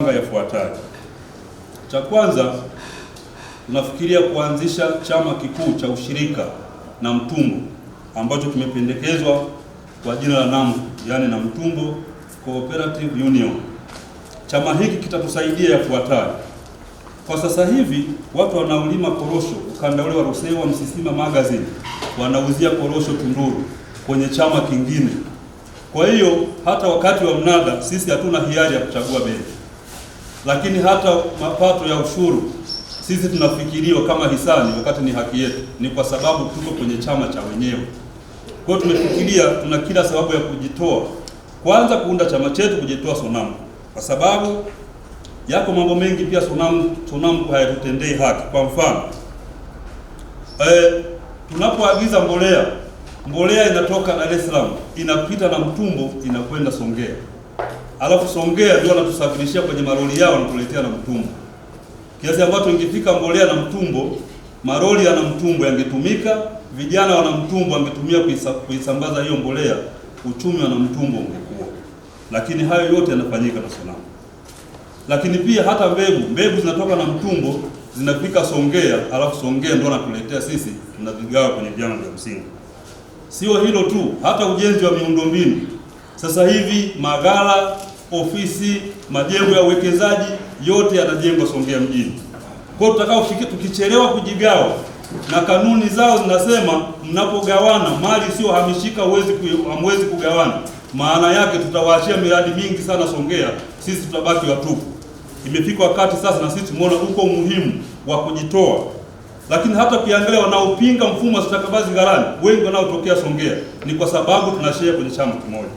Yafuatayo. Cha kwanza, tunafikiria kuanzisha chama kikuu cha ushirika na Mtumbo ambacho kimependekezwa kwa jina la NAMCO, yani Namtumbo Cooperative Union. Chama hiki kitatusaidia yafuatayo. Kwa sasa hivi watu wanaolima korosho ukanda ule wa Rusewa Msisima Magazine wanauzia korosho Tunduru kwenye chama kingine. Kwa hiyo hata wakati wa mnada sisi hatuna hiari ya kuchagua bei. Lakini hata mapato ya ushuru sisi tunafikiriwa kama hisani wakati ni haki yetu, ni kwa sababu tuko kwenye chama cha wenyewe. Kwa hiyo tumefikiria tuna kila sababu ya kujitoa, kwanza kuunda chama chetu, kujitoa SONAMCO, kwa sababu yako mambo mengi pia SONAMCO hayatutendei haki. Kwa mfano tunapoagiza mbolea inatoka Dar es Salaam, inapita na Mtumbo inakwenda Songea. Alafu Songea ndio wanatusafirishia kwenye maroli yao wanatuletea na Mtumbo. Kiasi ambacho ingefika mbolea na Mtumbo, maroli ya Mtumbo yangetumika, vijana wa Mtumbo wangetumia kuisambaza hiyo mbolea, uchumi wa Mtumbo ungekuwa. Lakini hayo yote yanafanyika na SONAMCO. Lakini pia hata mbegu zinatoka na Mtumbo zinafika Songea, alafu Songea ndio wanatuletea sisi, tunavigawa kwenye vyama vya msingi. Sio hilo tu, hata ujenzi wa miundombinu. Sasa hivi maghala, ofisi, majengo ya uwekezaji yote yanajengwa Songea mjini. Kwa hiyo tukichelewa kujigawa, na kanuni zao zinasema mnapogawana mali sio hamishika, hamwezi kugawana. Maana yake tutawaachia miradi mingi sana Songea, sisi tutabaki watupu. Imefika wakati sasa na sisi tumeona uko umuhimu wa kujitoa. Lakini hata kiangalia wanaopinga mfumo wa stakabadhi ghalani, wengi wanaotokea Songea ni kwa sababu tunashare kwenye chama kimoja.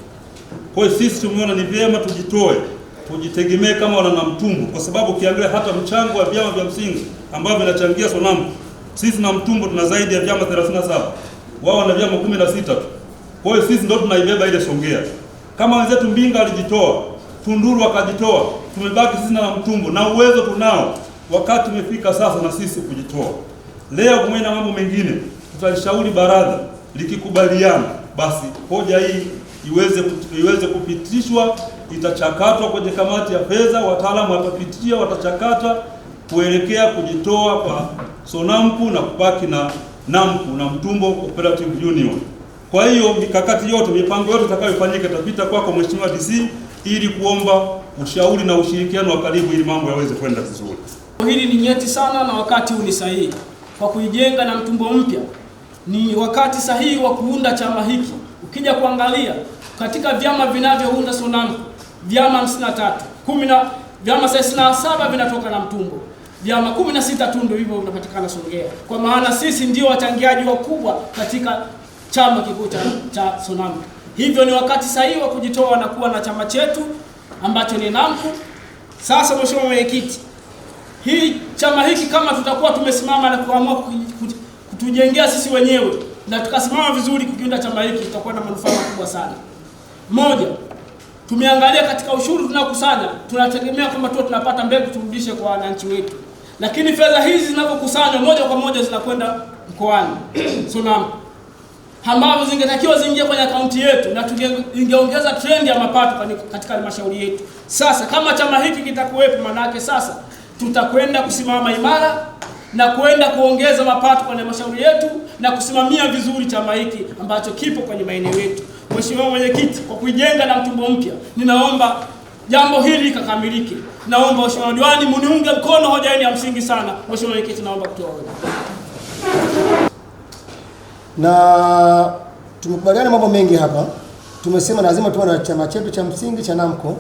Kwa hiyo sisi tumeona ni vyema tujitoe, tujitegemee kama wana Namtumbo, kwa sababu ukiangalia hata mchango wa vyama vya msingi ambavyo vinachangia SONAMCO, sisi na Mtumbo tuna zaidi ya vyama 37. Wao wana vyama 16 tu. Kwa hiyo sisi ndio tunaibeba ile Songea. Kama wenzetu Mbinga alijitoa, Tunduru akajitoa, tumebaki sisi na Mtumbo na uwezo tunao. Wakati umefika sasa na sisi kujitoa. Leo kumwena na mambo mengine, tutalishauri baraza likikubaliana, basi hoja hii iweze kupitishwa, itachakatwa kwenye kamati ya fedha, wataalamu watapitia, watachakata kuelekea kujitoa kwa SONAMCO na kubaki na NAMCO na Mtumbo Cooperative Union. Kwa hiyo mikakati yote, mipango yote itakayofanyika itapita kwako Mheshimiwa DC, ili kuomba ushauri na ushirikiano wa karibu ili mambo yaweze kwenda vizuri. Hili ni nyeti sana na wakati huu ni sahihi kwa kuijenga na Mtumbo mpya. Ni wakati sahihi wa kuunda chama hiki. Ukija kuangalia katika vyama vinavyounda SONAMCO, vyama 53, vyama 37 vinatoka na Mtumbo. Vyama 16 tu ndio hivyo vinapatikana Songea. Kwa maana sisi ndio wachangiaji wakubwa katika chama kikuu cha SONAMCO. Hivyo ni wakati sahihi wa kujitoa na kuwa na chama chetu ambacho ni NAMCO. Sasa Mheshimiwa Mwenyekiti, chama hiki kama tutakuwa tumesimama na kuamua kutujengea sisi wenyewe na tukasimama vizuri kukiunda chama hiki, tutakuwa na manufaa makubwa sana. Moja, tumeangalia katika ushuru tunakusanya, tunategemea kwamba tunapata mbegu turudishe kwa wananchi wetu. Lakini fedha hizi zinapokusanywa moja kwa moja zinakwenda mkoani SONAMCO, ambapo zingetakiwa ziingie kwenye akaunti yetu na ingeongeza trend ya mapato katika halmashauri yetu. Sasa kama chama hiki kitakuwepo, manake sasa tutakwenda kusimama imara na kwenda kuongeza mapato kwenye halmashauri yetu na kusimamia vizuri chama hiki ambacho kipo kwenye maeneo yetu. Mheshimiwa Mwenyekiti, kwa kuijenga na Mtumbo mpya, ninaomba jambo hili likakamilike. Naomba Mheshimiwa Diwani muniunge mkono, hoja hii ya msingi sana. Mheshimiwa Mwenyekiti, naomba kutoa hoja. Na tumekubaliana mambo mengi hapa. Tumesema lazima tuwe na chama chetu cha msingi cha NAMCO,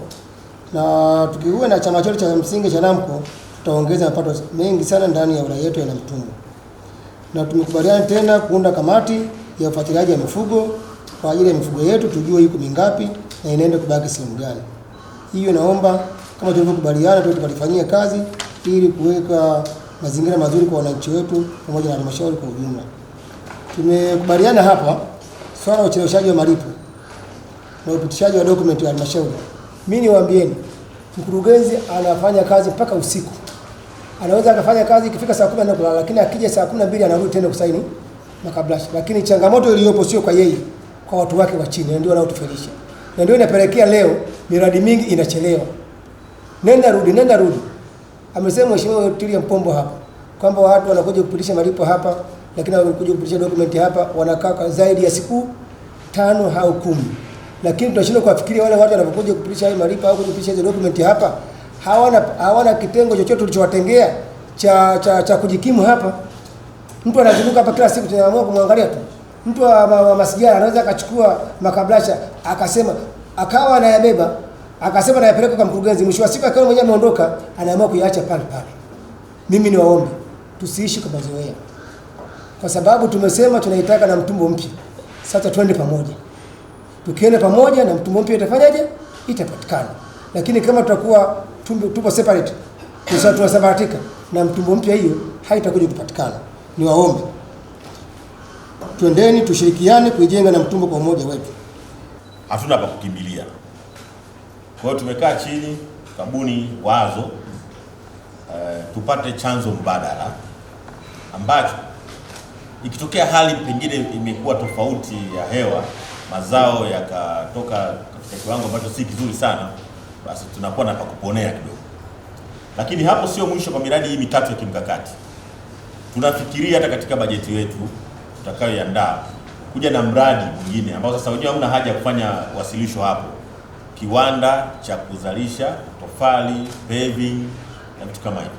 na tukiwa na chama chetu cha msingi cha NAMCO tutaongeza mapato mengi sana ndani ya wilaya yetu ya Namtumbo. Na tumekubaliana tena kuunda kamati ya ufuatiliaji wa mifugo kwa ajili ya mifugo yetu, tujue iko mingapi na inaenda kubaki sehemu gani. Hiyo naomba kama tulivyokubaliana tukalifanyia kazi ili kuweka mazingira mazuri kwa wananchi wetu pamoja na halmashauri kwa ujumla. Tumekubaliana hapa swala la ucheleweshaji wa malipo na upitishaji wa dokumenti ya halmashauri. Mimi niwaambieni, mkurugenzi anafanya kazi mpaka usiku. Anaweza akafanya kazi ikifika saa 10 na kulala, lakini akija saa 12 anarudi tena kusaini makablasha. Lakini changamoto iliyopo sio kwa yeye, kwa watu wake wa chini, ndio wanaotufelisha. Na ndio inapelekea leo miradi mingi inachelewa. nenda rudi. Amesema Mheshimiwa Tilia Mpombo hapa kwamba watu wanakuja kupitisha malipo hapa, lakini wanakuja kupitisha dokumenti hapa wanakaa zaidi ya siku 5 au 10. Lakini tunashindwa kuwafikiria wale watu wanapokuja kupitisha hayo malipo au kupitisha hizo dokumenti hapa, hawana kitengo chochote tulichowatengea cha kujikimu hapa. Mtu anazunguka hapa kila siku, tunaamua kumwangalia tu. Mtu wa masijara anaweza akachukua makablasha akawa anayabeba akasema anayapeleka kwa mkurugenzi, mwisho wa siku akawa mwenyewe ameondoka, anaamua kuyaacha pale pale. Mimi ni waombe tusiishi kwa mazoea, kwa sababu tumesema tunaitaka na mtumbo mpya. Sasa twende pamoja, tukienda pamoja na mtumbo mpya itafanyaje? Itapatikana. Lakini kama tutakuwa tupo separate, tunasambaratika, na mtumbo mpya hiyo haitakuja kupatikana. Ni waombe twendeni tushirikiane kuijenga na mtumbo kwa umoja wetu. Hatuna pa kukimbilia. Kwa hiyo tumekaa chini kabuni wazo tupate chanzo mbadala ambacho ikitokea hali pengine imekuwa tofauti ya hewa, mazao yakatoka katika kiwango ambacho si kizuri sana, basi tunakuwa na pa kuponea kidogo. Lakini hapo sio mwisho kwa miradi hii mitatu ya kimkakati. Tunafikiria hata katika bajeti yetu tutakayoiandaa kuja na mradi mwingine ambao sasa wenyewe hamna haja ya kufanya wasilisho hapo, kiwanda cha kuzalisha tofali, paving na vitu kama hivyo.